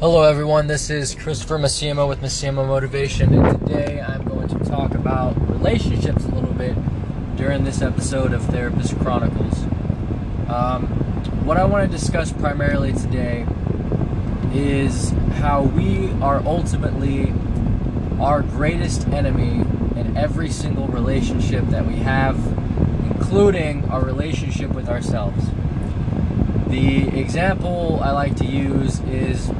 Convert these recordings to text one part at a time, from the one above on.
Hello everyone, this is Christopher Massiamo with Massiamo Motivation, and today I'm going to talk about relationships a little bit during this episode of Therapist Chronicles. What I want to discuss primarily today is how we are ultimately our greatest enemy in every single relationship that we have, including our relationship with ourselves. The example I like to use is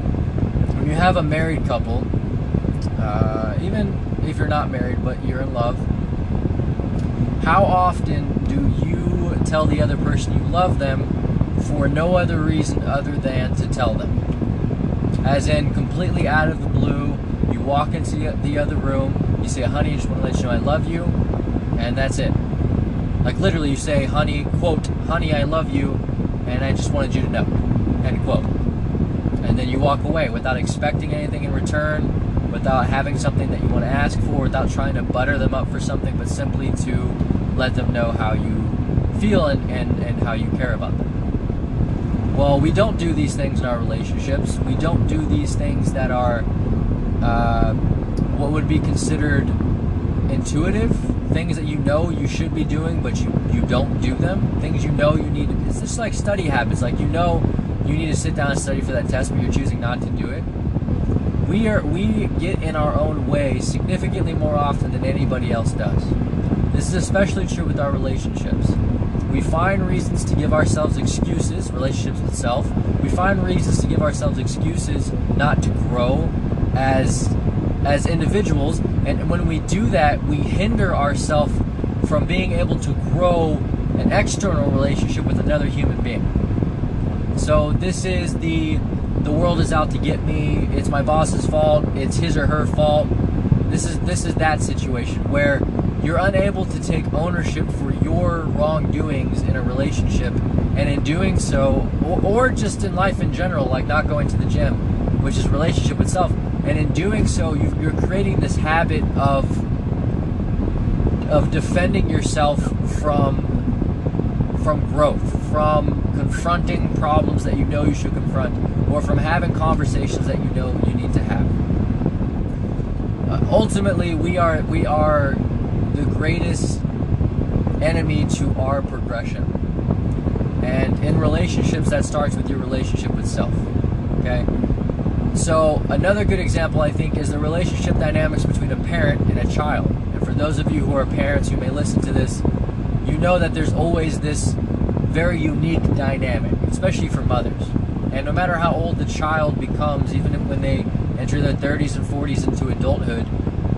when you have a married couple, even if you're not married but you're in love, how often do you tell the other person you love them for no other reason other than to tell them? As in, completely out of the blue, you walk into the other room, you say, honey, I just want to let you know I love you, and that's it. Like literally you say, honey, quote, honey, I love you, and I just wanted you to know, end quote. And then you walk away without expecting anything in return, without having something that you want to ask for, without trying to butter them up for something, but simply to let them know how you feel and how you care about them. Well, we don't do these things in our relationships. We don't do these things that are what would be considered intuitive, things that you know you should be doing, but you don't do them, things you know you need to. It's just like study habits, like you know you need to sit down and study for that test, but you're choosing not to do it. We get in our own way significantly more often than anybody else does. This is especially true with our relationships. We find reasons to give ourselves excuses, relationships with self. We find reasons to give ourselves excuses not to grow as individuals, and when we do that, we hinder ourselves from being able to grow an external relationship with another human being. So this is the world is out to get me, it's my boss's fault, it's his or her fault. This is that situation where you're unable to take ownership for your wrongdoings in a relationship, and in doing so, or just in life in general, like not going to the gym, which is relationship itself, and in doing so, you're creating this habit of defending yourself from growth, from confronting problems that you know you should confront, or from having conversations that you know you need to have. Ultimately, we are the greatest enemy to our progression. And in relationships, that starts with your relationship with self. Okay? So another good example, I think, is the relationship dynamics between a parent and a child. And for those of you who are parents who may listen to this, you know that there's always this very unique dynamic, especially for mothers. And no matter how old the child becomes, even when they enter their 30s and 40s into adulthood,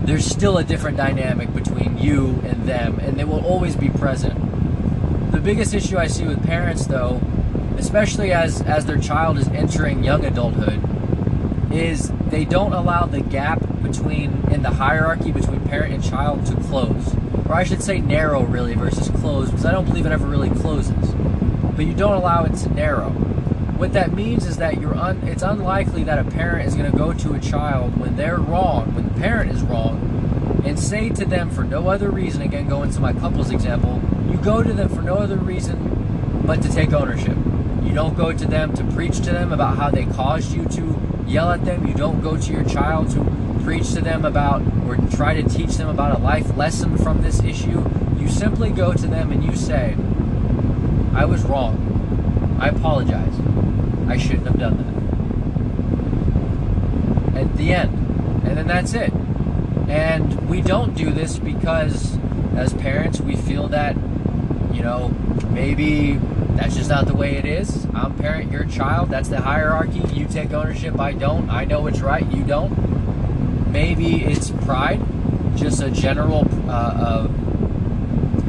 there's still a different dynamic between you and them, and they will always be present. The biggest issue I see with parents, though, especially as their child is entering young adulthood, is they don't allow the gap in the hierarchy between parent and child to close. Or I should say narrow, really, versus close, because I don't believe it ever really closes. But you don't allow it to narrow. What that means is that it's unlikely that a parent is going to go to a child when they're wrong, when the parent is wrong, and say to them for no other reason, again, going to my couples example, you go to them for no other reason but to take ownership. You don't go to them to preach to them about how they caused you to yell at them. You don't go to your child to preach to them about or try to teach them about a life lesson from this issue. You simply go to them and you say, I was wrong. I apologize. I shouldn't have done that. At the end. And then that's it. And we don't do this because as parents we feel that, maybe that's just not the way it is. I'm parent, you're child. That's the hierarchy. You take ownership, I don't. I know what's right, you don't. Maybe it's pride, just a general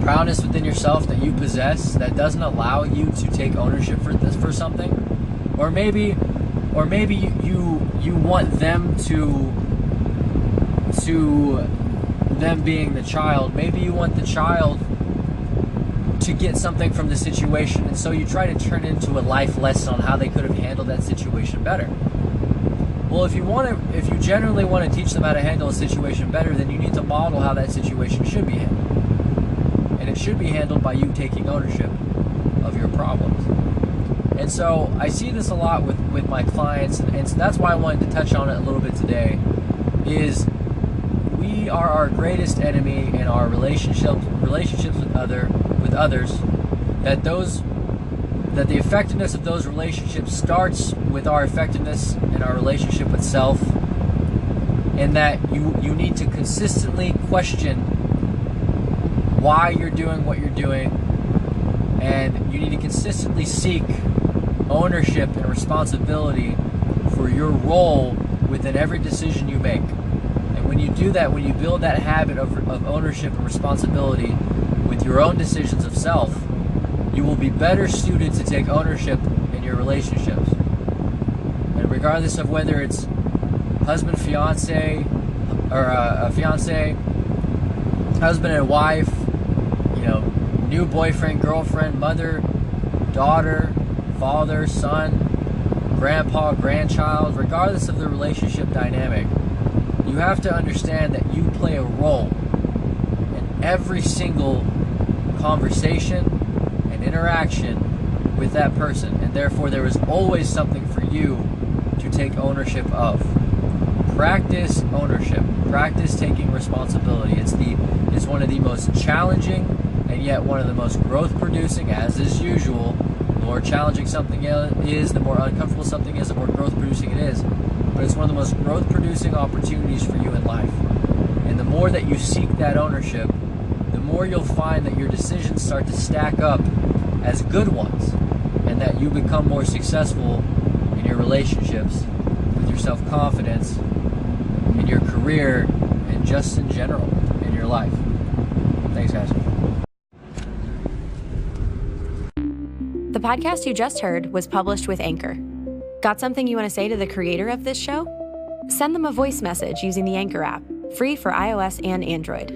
proudness within yourself that you possess that doesn't allow you to take ownership for something. Or maybe you want them to them being the child. Maybe you want the child to get something from the situation, and so you try to turn it into a life lesson on how they could have handled that situation better. Well, if you genuinely want to teach them how to handle a situation better, then you need to model how that situation should be handled. And it should be handled by you taking ownership of your problems. And so I see this a lot with my clients, and so that's why I wanted to touch on it a little bit today, is we are our greatest enemy in our relationships with others, that the effectiveness of those relationships starts with our effectiveness in our relationship with self, and that you need to consistently question why you're doing what you're doing, and you need to consistently seek ownership and responsibility for your role within every decision you make. And when you do that, when you build that habit of ownership and responsibility with your own decisions of self, you will be better suited to take ownership in your relationships. And regardless of whether it's husband, fiance, or a fiance, husband and wife, new boyfriend, girlfriend, mother, daughter, father, son, grandpa, grandchild, regardless of the relationship dynamic, you have to understand that you play a role in every single conversation and interaction with that person, and therefore there is always something for you to take ownership of. Practice ownership. Practice taking responsibility. It's one of the most challenging and yet one of the most growth producing, as is usual. The more challenging something is, the more uncomfortable something is, the more growth producing it is. But it's one of the most growth producing opportunities for you in life. And the more that you seek that ownership, the more you'll find that your decisions start to stack up as good ones, and that you become more successful in your relationships, with your self-confidence, in your career, and just in general in your life. Thanks, guys. The podcast you just heard was published with Anchor. Got something you want to say to the creator of this show? Send them a voice message using the Anchor app, free for iOS and Android.